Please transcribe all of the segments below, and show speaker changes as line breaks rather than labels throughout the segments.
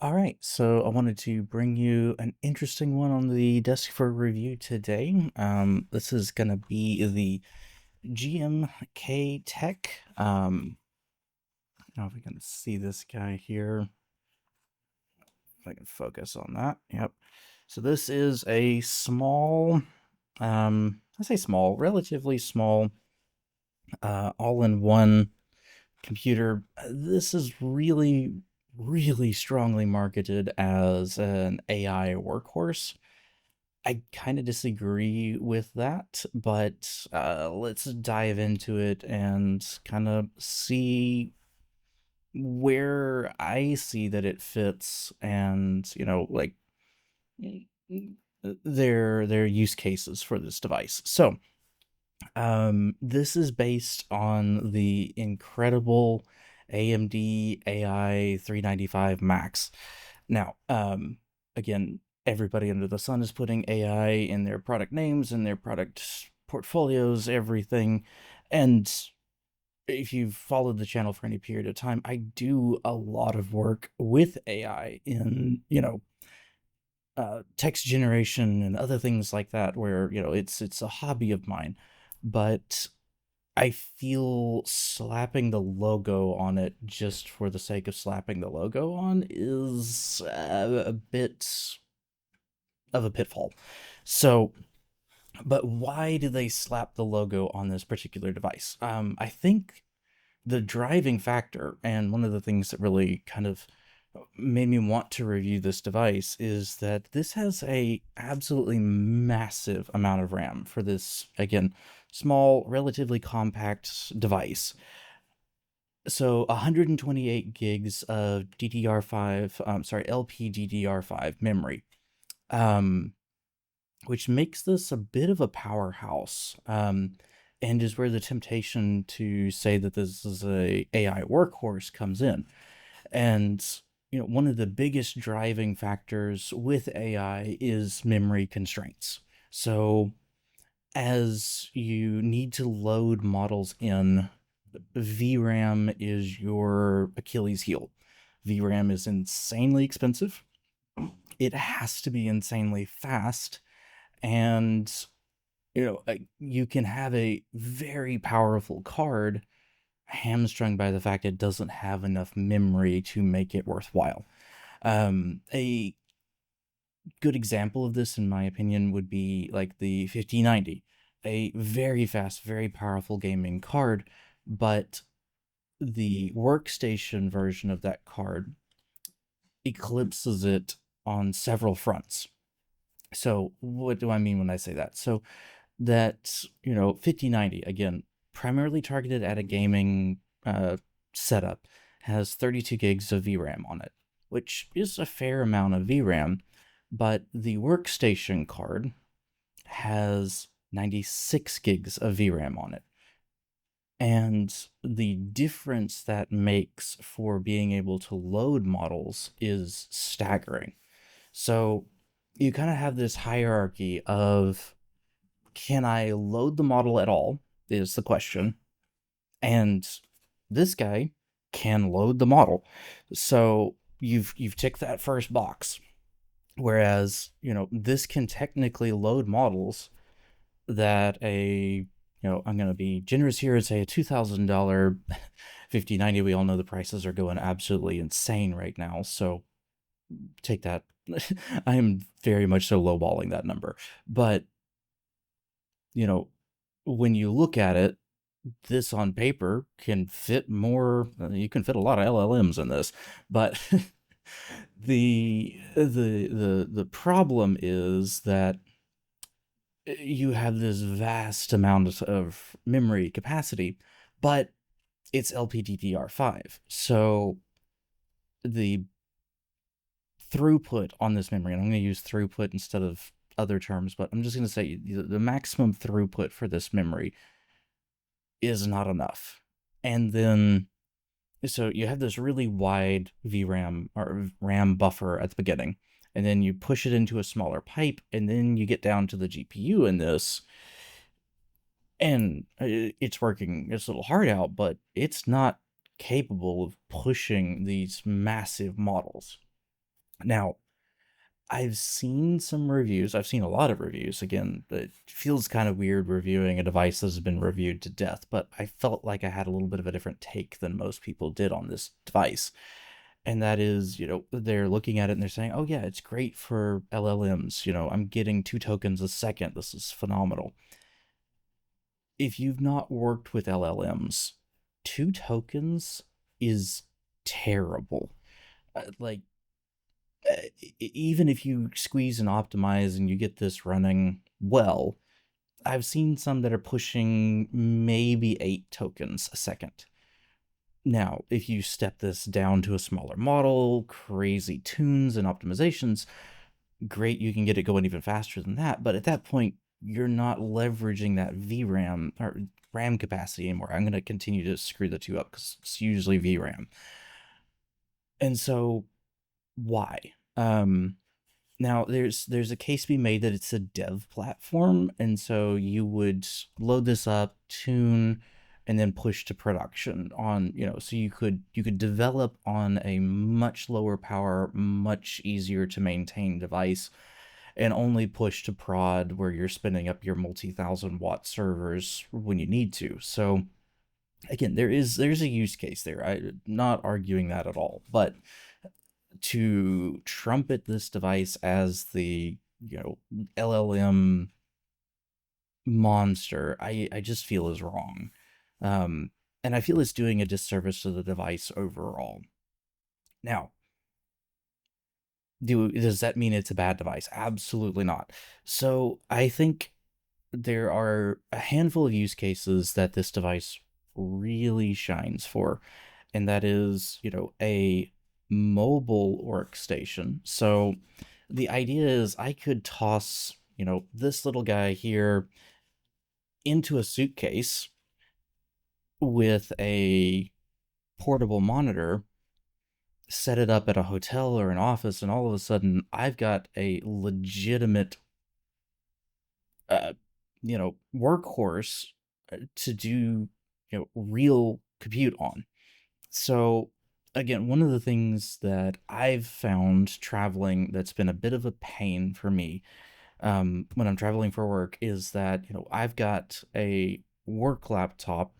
All right, so I wanted to bring you an interesting one on the desk for review today. This is going to be the GMKTEC. I don't know if we can see this guy here. If I can focus on that. Yep. So this is a small, I say small, relatively small, all-in-one computer. This is really strongly marketed as an AI workhorse. I kind of disagree with that, but let's dive into it and kind of see where I see that it fits and, like their use cases for this device. So, this is based on the incredible AMD AI 395 Max. Now, again, everybody under the sun is putting AI in their product names and their product portfolios, everything. And if you've followed the channel for any period of time, I do a lot of work with AI in, text generation and other things like that, where, it's a hobby of mine. But I feel slapping the logo on it just for the sake of slapping the logo on is a bit of a pitfall. So, but why do they slap the logo on this particular device? I think the driving factor, and one of the things that really kind of made me want to review this device, is that this has a absolutely massive amount of RAM for this, again, small, relatively compact device. So 128 gigs of DDR5, LPDDR5 memory, um, which makes this a bit of a powerhouse, and is where the temptation to say that this is a AI workhorse comes in. And one of the biggest driving factors with AI is memory constraints. So as you need to load models in, VRAM is your Achilles heel. VRAM is insanely expensive. It has to be insanely fast. And, you can have a very powerful card hamstrung by the fact it doesn't have enough memory to make it worthwhile. A good example of this, in my opinion, would be like the 5090, a very fast, very powerful gaming card, but the workstation version of that card eclipses it on several fronts. So what do I mean when I say that? So that, 5090, again, primarily targeted at a gaming setup, has 32 gigs of VRAM on it, which is a fair amount of VRAM, but the workstation card has 96 gigs of VRAM on it. And the difference that makes for being able to load models is staggering. So you kind of have this hierarchy of, can I load the model at all, is the question. And this guy can load the model. So you've ticked that first box. Whereas, this can technically load models that I'm going to be generous here and say a $2,000 5090. We all know the prices are going absolutely insane right now. So take that. I am very much so lowballing that number. But, when you look at it, this on paper can fit more. You can fit a lot of LLMs in this, but the problem is that you have this vast amount of memory capacity, but it's LPDDR5. So the throughput on this memory, and I'm going to use throughput instead of other terms, but I'm just going to say the maximum throughput for this memory is not enough. And then, so you have this really wide VRAM or RAM buffer at the beginning, and then you push it into a smaller pipe, and then you get down to the GPU in this, and it's working its little heart out, but it's not capable of pushing these massive models. Now, I've seen some reviews. I've seen a lot of reviews. Again, it feels kind of weird reviewing a device that has been reviewed to death, but I felt like I had a little bit of a different take than most people did on this device. And that is, they're looking at it and they're saying, oh, yeah, it's great for LLMs. I'm getting 2 tokens a second. This is phenomenal. If you've not worked with LLMs, 2 tokens is terrible. Like, even if you squeeze and optimize and you get this running well, I've seen some that are pushing maybe 8 tokens a second. Now, if you step this down to a smaller model, crazy tunes and optimizations, great, you can get it going even faster than that. But at that point, you're not leveraging that VRAM or RAM capacity anymore. I'm going to continue to screw the two up because it's usually VRAM. And so, why? Now, there's a case to be made that it's a dev platform, and so you would load this up, tune, and then push to production on, so you could develop on a much lower power, much easier to maintain device, and only push to prod where you're spinning up your multi-thousand-watt servers when you need to. So again, there's a use case there. I'm not arguing that at all, but to trumpet this device as the LLM monster, I just feel is wrong, and I feel it's doing a disservice to the device overall. Now, does that mean it's a bad device? Absolutely not. So I think there are a handful of use cases that this device really shines for, and that is, a mobile workstation. So the idea is I could toss, this little guy here into a suitcase with a portable monitor, set it up at a hotel or an office, and all of a sudden I've got a legitimate, uh, workhorse to do, real compute on. So, again, one of the things that I've found traveling that's been a bit of a pain for me, when I'm traveling for work, is that, I've got a work laptop,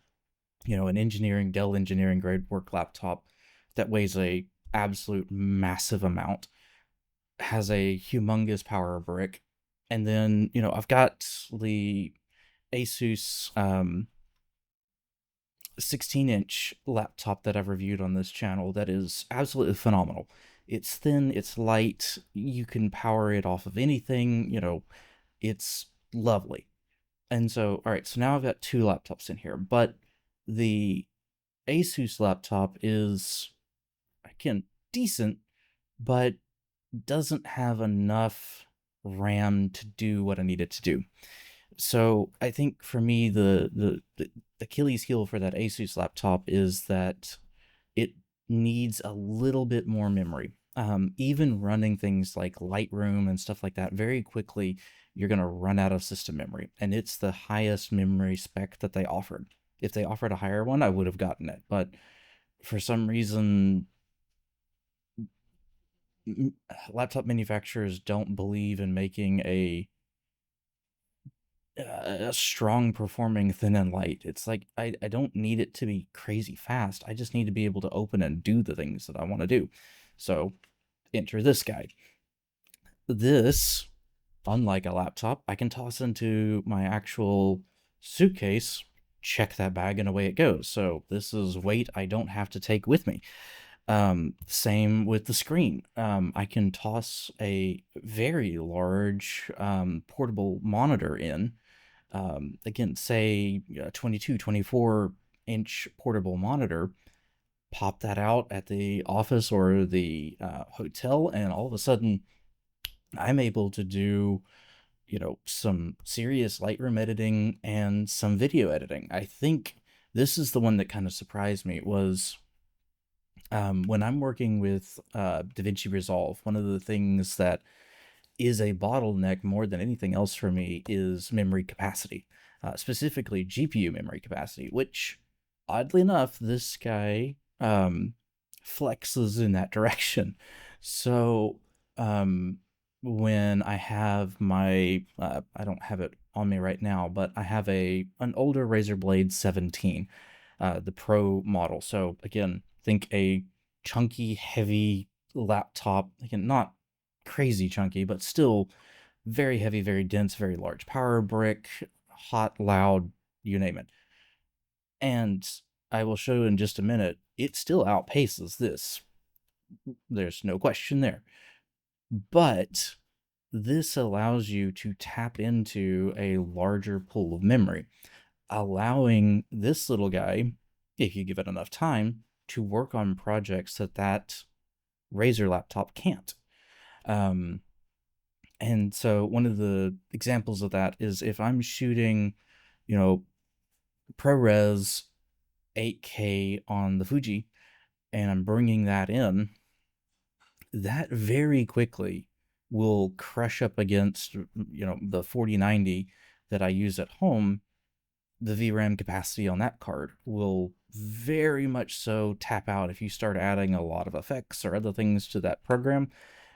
an Dell engineering grade work laptop that weighs a absolute massive amount, has a humongous power brick, and then, I've got the Asus 16-inch laptop that I've reviewed on this channel that is absolutely phenomenal. It's thin, it's light, you can power it off of anything, it's lovely. And so, all right, so now I've got 2 laptops in here, but the Asus laptop is, again, decent, but doesn't have enough RAM to do what I need it to do. So I think for me, the Achilles heel for that Asus laptop is that it needs a little bit more memory. Even running things like Lightroom and stuff like that very quickly, you're going to run out of system memory. And it's the highest memory spec that they offered. If they offered a higher one, I would have gotten it. But for some reason, laptop manufacturers don't believe in making a strong performing thin and light. It's like I don't need it to be crazy fast. I just need to be able to open and do the things that I want to do. So enter this guy. This, unlike a laptop, I can toss into my actual suitcase, check that bag, and away it goes. So this is weight I don't have to take with me. Same with the screen. I can toss a very large portable monitor in. Again, say a 22, 24-inch portable monitor, pop that out at the office or the hotel, and all of a sudden I'm able to do, some serious Lightroom editing and some video editing. I think this is the one that kind of surprised me was when I'm working with DaVinci Resolve, one of the things that is a bottleneck more than anything else for me is memory capacity, specifically GPU memory capacity, which, oddly enough, this guy flexes in that direction. So when I have my, I don't have it on me right now, but I have an older Razer Blade 17, the Pro model. So again, think a chunky, heavy laptop. Again, not crazy chunky, but still very heavy, very dense, very large. Power brick, hot, loud, you name it. And I will show in just a minute, it still outpaces this. There's no question there. But this allows you to tap into a larger pool of memory, allowing this little guy, if you give it enough time, to work on projects that Razer laptop can't. And so one of the examples of that is if I'm shooting, ProRes 8K on the Fuji, and I'm bringing that in, that very quickly will crush up against, the 4090 that I use at home. The VRAM capacity on that card will very much so tap out. If you start adding a lot of effects or other things to that program,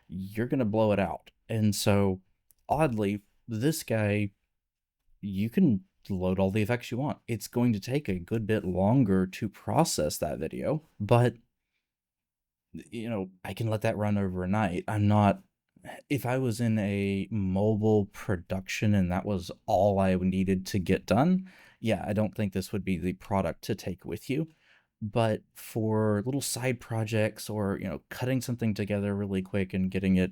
you're going to blow it out. And so, oddly, this guy, you can load all the effects you want. It's going to take a good bit longer to process that video, but I can let that run overnight. If I was in a mobile production and that was all I needed to get done, yeah, I don't think this would be the product to take with you. But for little side projects or, cutting something together really quick and getting it,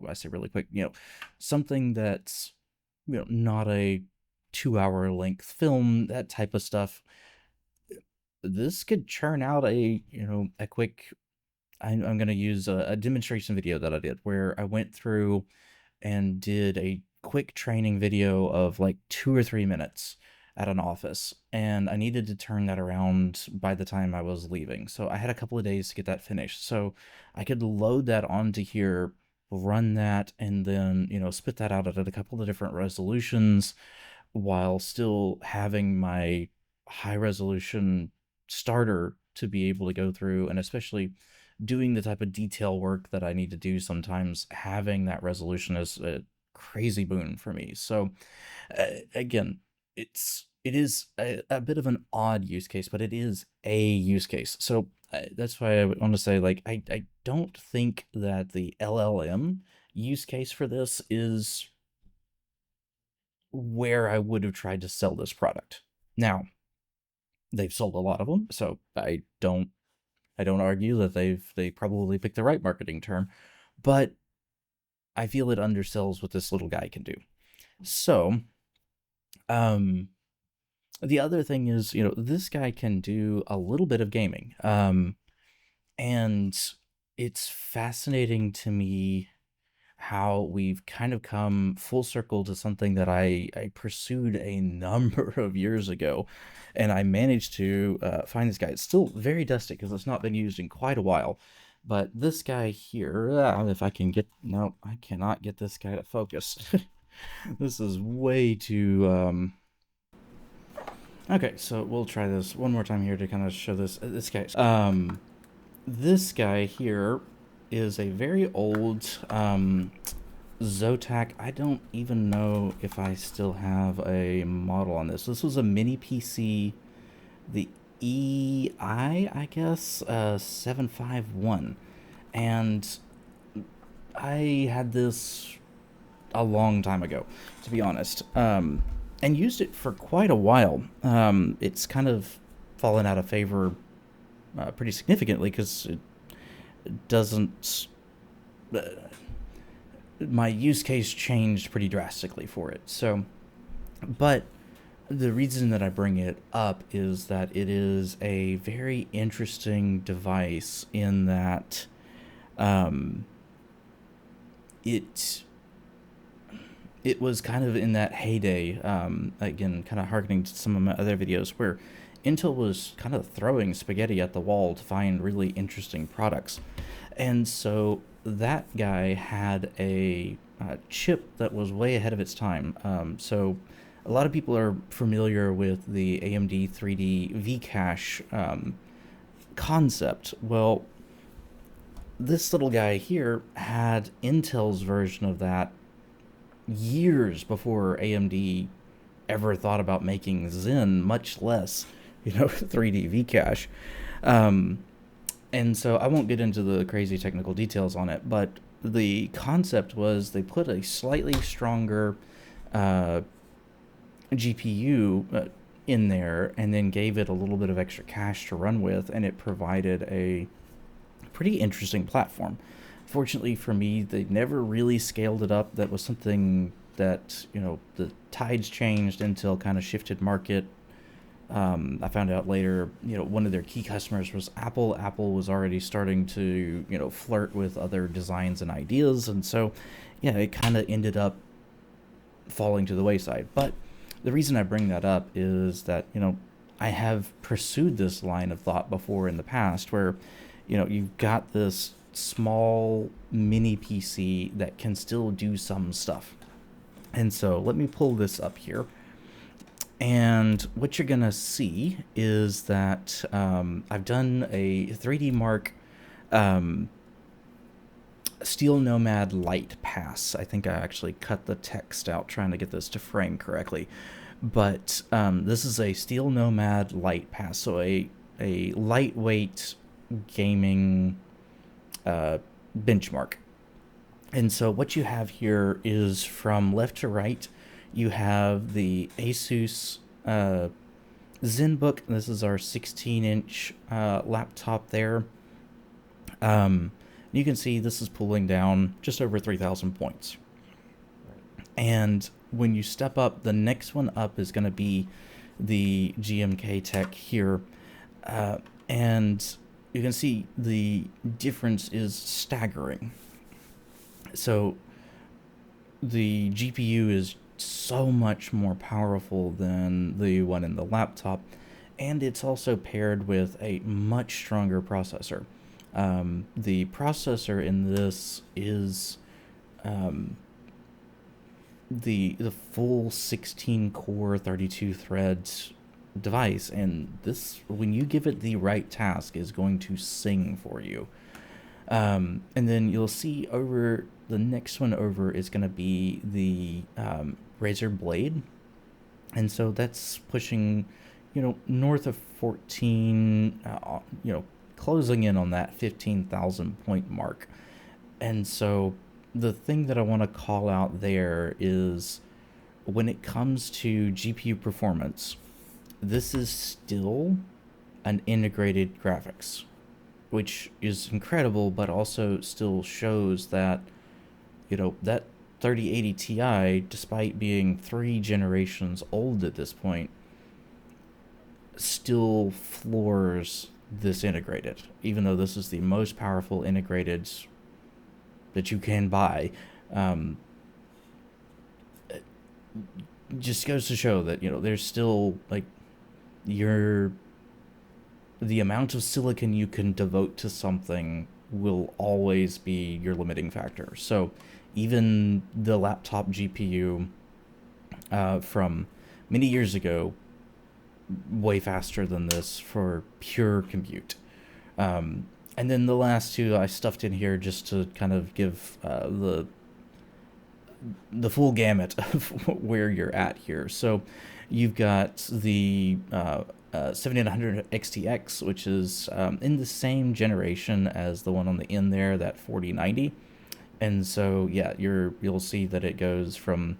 I say really quick, something that's, not a 2-hour length film, that type of stuff, this could churn out a quick, I'm going to use a demonstration video that I did where I went through and did a quick training video of like 2 or 3 minutes at an office, and I needed to turn that around by the time I was leaving. So I had a couple of days to get that finished. So I could load that onto here, run that, and then, spit that out at a couple of different resolutions while still having my high resolution starter to be able to go through, and especially doing the type of detail work that I need to do sometimes, having that resolution is a crazy boon for me. So again, it is a bit of an odd use case, but it is a use case. So that's why I want to say, like, I don't think that the LLM use case for this is where I would have tried to sell this product. Now, they've sold a lot of them, so I don't argue that they probably picked the right marketing term, but I feel it undersells what this little guy can do. So, the other thing is, this guy can do a little bit of gaming, and it's fascinating to me how we've kind of come full circle to something that I pursued a number of years ago, and I managed to find this guy. It's still very dusty because it's not been used in quite a while, but this guy here, if I can get, no, I cannot get this guy to focus. This is way too, okay, so we'll try this one more time here to kind of show this guy. This guy here is a very old Zotac. I don't even know if I still have a model on this. This was a mini PC, the I guess, 751. And I had this a long time ago, to be honest, and used it for quite a while. It's kind of fallen out of favor pretty significantly because it doesn't, my use case changed pretty drastically for it. So, but the reason that I bring it up is that it is a very interesting device in that it was kind of in that heyday, again, kind of harkening to some of my other videos, where Intel was kind of throwing spaghetti at the wall to find really interesting products. And so that guy had a chip that was way ahead of its time. So a lot of people are familiar with the AMD 3D V-Cache concept. Well, this little guy here had Intel's version of that years before AMD ever thought about making Zen, much less, 3D V-cache. Um, and so I won't get into the crazy technical details on it, but the concept was they put a slightly stronger uh, GPU in there and then gave it a little bit of extra cache to run with, and it provided a pretty interesting platform. Fortunately for me, they never really scaled it up. That was something that, the tides changed. Intel kind of shifted market. I found out later, one of their key customers was Apple. Apple was already starting to, flirt with other designs and ideas. And so, yeah, it kind of ended up falling to the wayside. But the reason I bring that up is that, I have pursued this line of thought before in the past where, you've got this small mini PC that can still do some stuff. And so let me pull this up here. And what you're going to see is that I've done a 3D Mark Steel Nomad Lite pass. I think I actually cut the text out trying to get this to frame correctly. But this is a Steel Nomad Lite pass, so a lightweight gaming benchmark. And so what you have here is from left to right, you have the Asus ZenBook. This is our 16-inch laptop there. You can see this is pulling down just over 3,000 points. And when you step up, the next one up is going to be the GMKTEC here. And you can see the difference is staggering. So the GPU is so much more powerful than the one in the laptop, and it's also paired with a much stronger processor. The processor in this is the full 16 core 32 threads device, and this, when you give it the right task, is going to sing for you. And then you'll see over the next one over is going to be the Razer Blade, and so that's pushing, north of 14, closing in on that 15,000 point mark. And so the thing that I want to call out there is when it comes to GPU performance, this is still an integrated graphics, which is incredible, but also still shows that, that 3080 Ti, despite being 3 generations old at this point, still floors this integrated, even though this is the most powerful integrated that you can buy. It just goes to show that, there's still, like, the amount of silicon you can devote to something will always be your limiting factor. So even the laptop GPU from many years ago, way faster than this for pure compute. And then the last two I stuffed in here just to kind of give the full gamut of where you're at here. So you've got the 7900 XTX, which is in the same generation as the one on the end there, that 4090. And so, yeah, you'll see that it goes from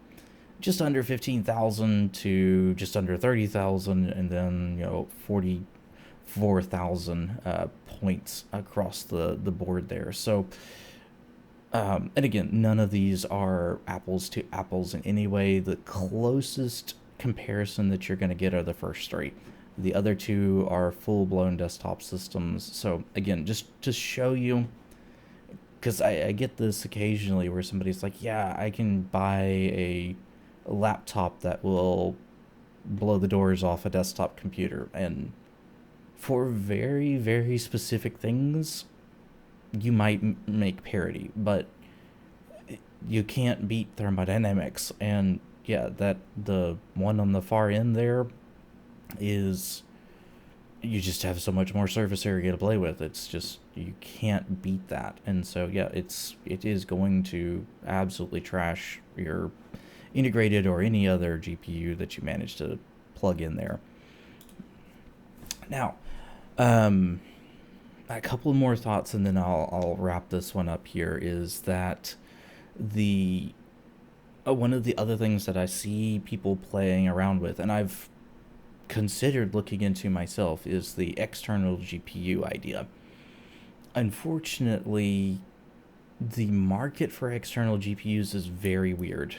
just under 15,000 to just under 30,000, and then 44,000 points across the board there. So, and again, none of these are apples to apples in any way. The closest comparison that you're going to get are the first three. The other two are full-blown desktop systems. So again, just to show you, because I get this occasionally where somebody's like, yeah, I can buy a laptop that will blow the doors off a desktop computer, and for very, very specific things, you might make parity, but you can't beat thermodynamics. And yeah, that the one on the far end there is you just have so much more surface area to play with. It's just, you can't beat that. And so yeah, it is going to absolutely trash your integrated or any other GPU that you manage to plug in there. Now, a couple more thoughts, and then I'll wrap this one up here. Is that the one of the other things that I see people playing around with, and I've considered looking into myself, is the external GPU idea. Unfortunately, the market for external GPUs is very weird.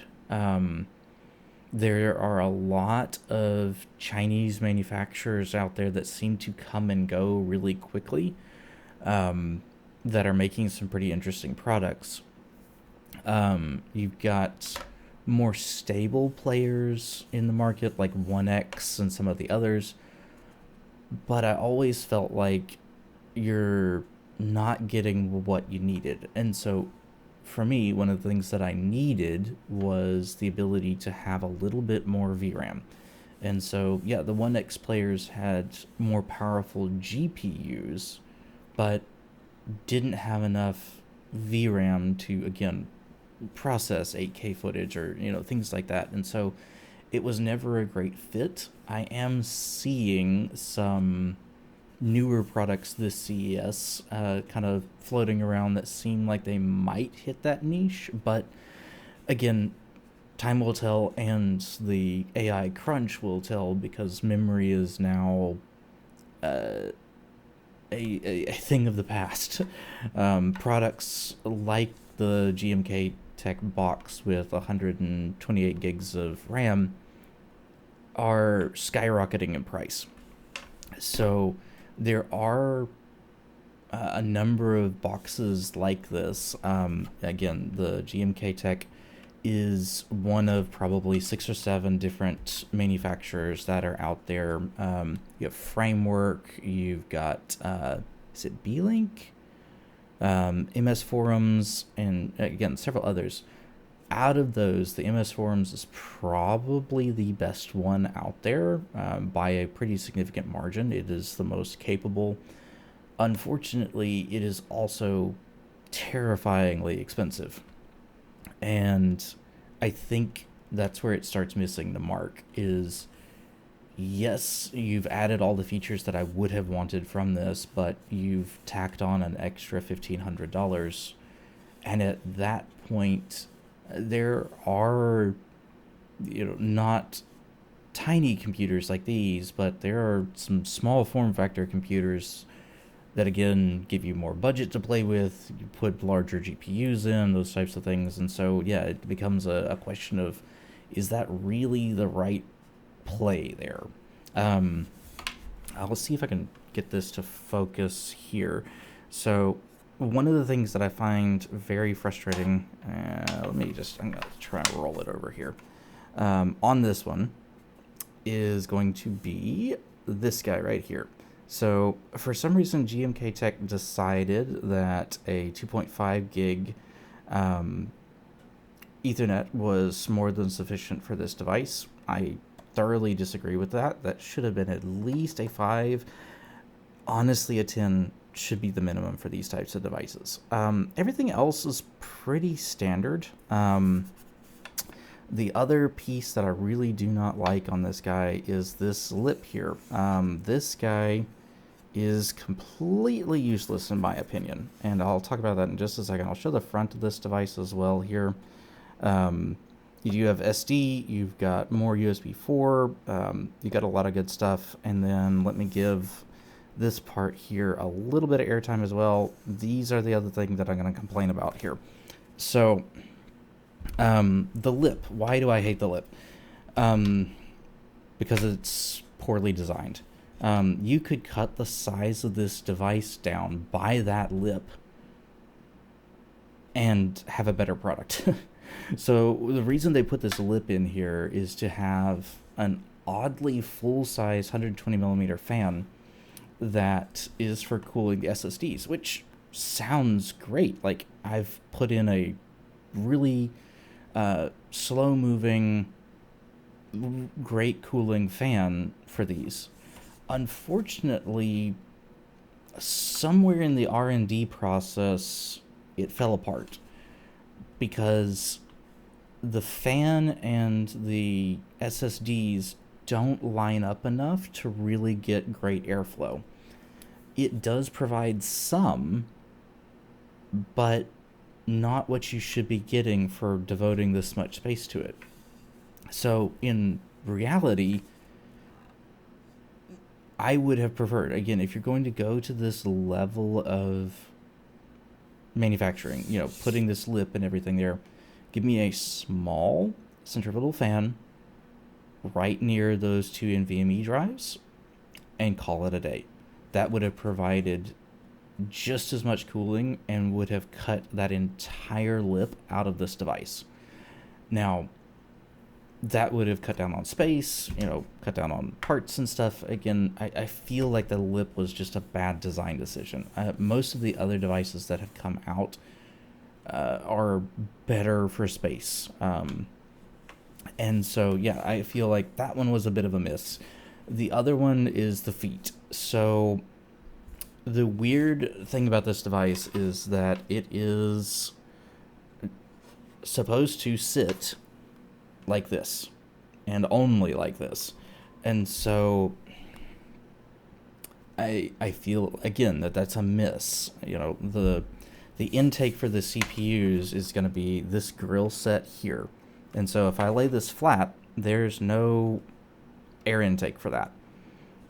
There are a lot of Chinese manufacturers out there that seem to come and go really quickly, that are making some pretty interesting products. You've got more stable players in the market like 1X and some of the others, but I always felt like you're not getting what you needed. And so for me, one of the things that I needed was the ability to have a little bit more VRAM. And so, yeah, the 1X players had more powerful GPUs, but didn't have enough VRAM to, again, process 8K footage or, things like that. And so it was never a great fit. I am seeing some newer products this CES kind of floating around that seem like they might hit that niche, but again, time will tell, and the AI crunch will tell, because memory is now a thing of the past. Products like the GMKTEC box with 128 gigs of RAM are skyrocketing in price. So there are a number of boxes like this. Again, the GMKTEC is one of probably 6 or 7 different manufacturers that are out there. You have Framework, you've got, is it B-Link? MS Forums, and again, several others. Out of those, the MS Forums is probably the best one out there, by a pretty significant margin. It is the most capable. Unfortunately, it is also terrifyingly expensive. And I think that's where it starts missing the mark. Is, yes, you've added all the features that I would have wanted from this, but you've tacked on an extra $1,500. And at that point, there are, not tiny computers like these, but there are some small form factor computers that, again, give you more budget to play with. You put larger GPUs in, those types of things. And so, yeah, it becomes a question of, is that really the right play there? I'll see if I can get this to focus here. So one of the things that I find very frustrating, I'm going to try and roll it over here, on this one, is going to be this guy right here. So for some reason, GMKTEC decided that a 2.5 gig Ethernet was more than sufficient for this device. I thoroughly disagree with that. That should have been at least a 5. Honestly, a 10 should be the minimum for these types of devices. Everything else is pretty standard. The other piece that I really do not like on this guy is this lip here. This guy is completely useless in my opinion, and I'll talk about that in just a second. I'll show the front of this device as well here. You do have SD, you've got more USB 4, you got a lot of good stuff, and then let me give this part here a little bit of airtime as well. These are the other thing that I'm going to complain about here. So the lip, why do I hate the lip? Because it's poorly designed. You could cut the size of this device down by that lip and have a better product. So the reason they put this lip in here is to have an oddly full-size 120mm fan that is for cooling the SSDs, which sounds great. Like, I've put in a really slow-moving, great cooling fan for these. unfortunately, somewhere in the R&D process, it fell apart because the fan and the SSDs don't line up enough to really get great airflow. It does provide some, but not what you should be getting for devoting this much space to it. So in reality, I would have preferred, again, if you're going to go to this level of manufacturing, putting this lip and everything there, give me a small centrifugal fan right near those two NVMe drives and call it a day. That would have provided just as much cooling and would have cut that entire lip out of this device. Now, that would have cut down on space, cut down on parts and stuff. Again, I feel like the lip was just a bad design decision. Most of the other devices that have come out are better for space. And so, yeah, I feel like that one was a bit of a miss. The other one is the feet. So the weird thing about this device is that it is supposed to sit like this and only like this. And so I feel, again, that that's a miss. The intake for the CPUs is going to be this grill set here. And so if I lay this flat, there's no air intake for that.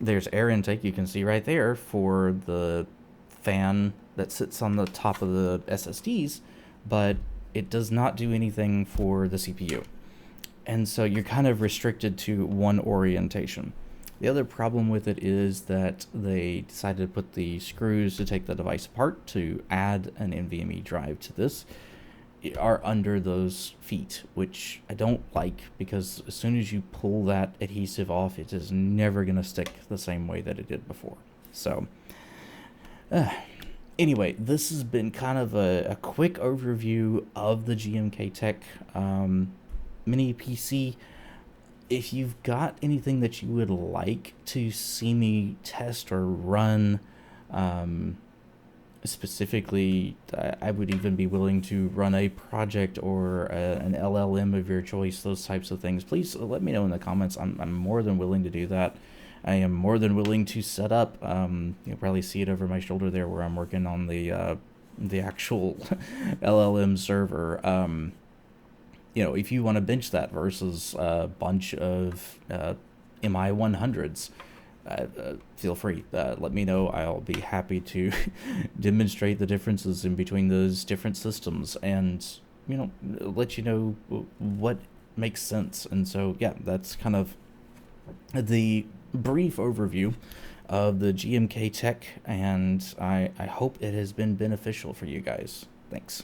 There's air intake, you can see right there, for the fan that sits on the top of the SSDs, but it does not do anything for the CPU. And so you're kind of restricted to one orientation. The other problem with it is that they decided to put the screws to take the device apart to add an NVMe drive to this are under those feet, which I don't like, because as soon as you pull that adhesive off, it is never going to stick the same way that it did before. So anyway, this has been kind of a quick overview of the GMKTEC mini PC. If you've got anything that you would like to see me test or run, specifically, I would even be willing to run a project or an LLM of your choice, those types of things. Please let me know in the comments. I'm more than willing to do that. I am more than willing to set up. You'll probably see it over my shoulder there where I'm working on the actual LLM server. If you want to bench that versus a bunch of MI 100s, feel free. Let me know. I'll be happy to demonstrate the differences in between those different systems and, let you know what makes sense. And so, yeah, that's kind of the brief overview of the GMKTEC, and I hope it has been beneficial for you guys. Thanks.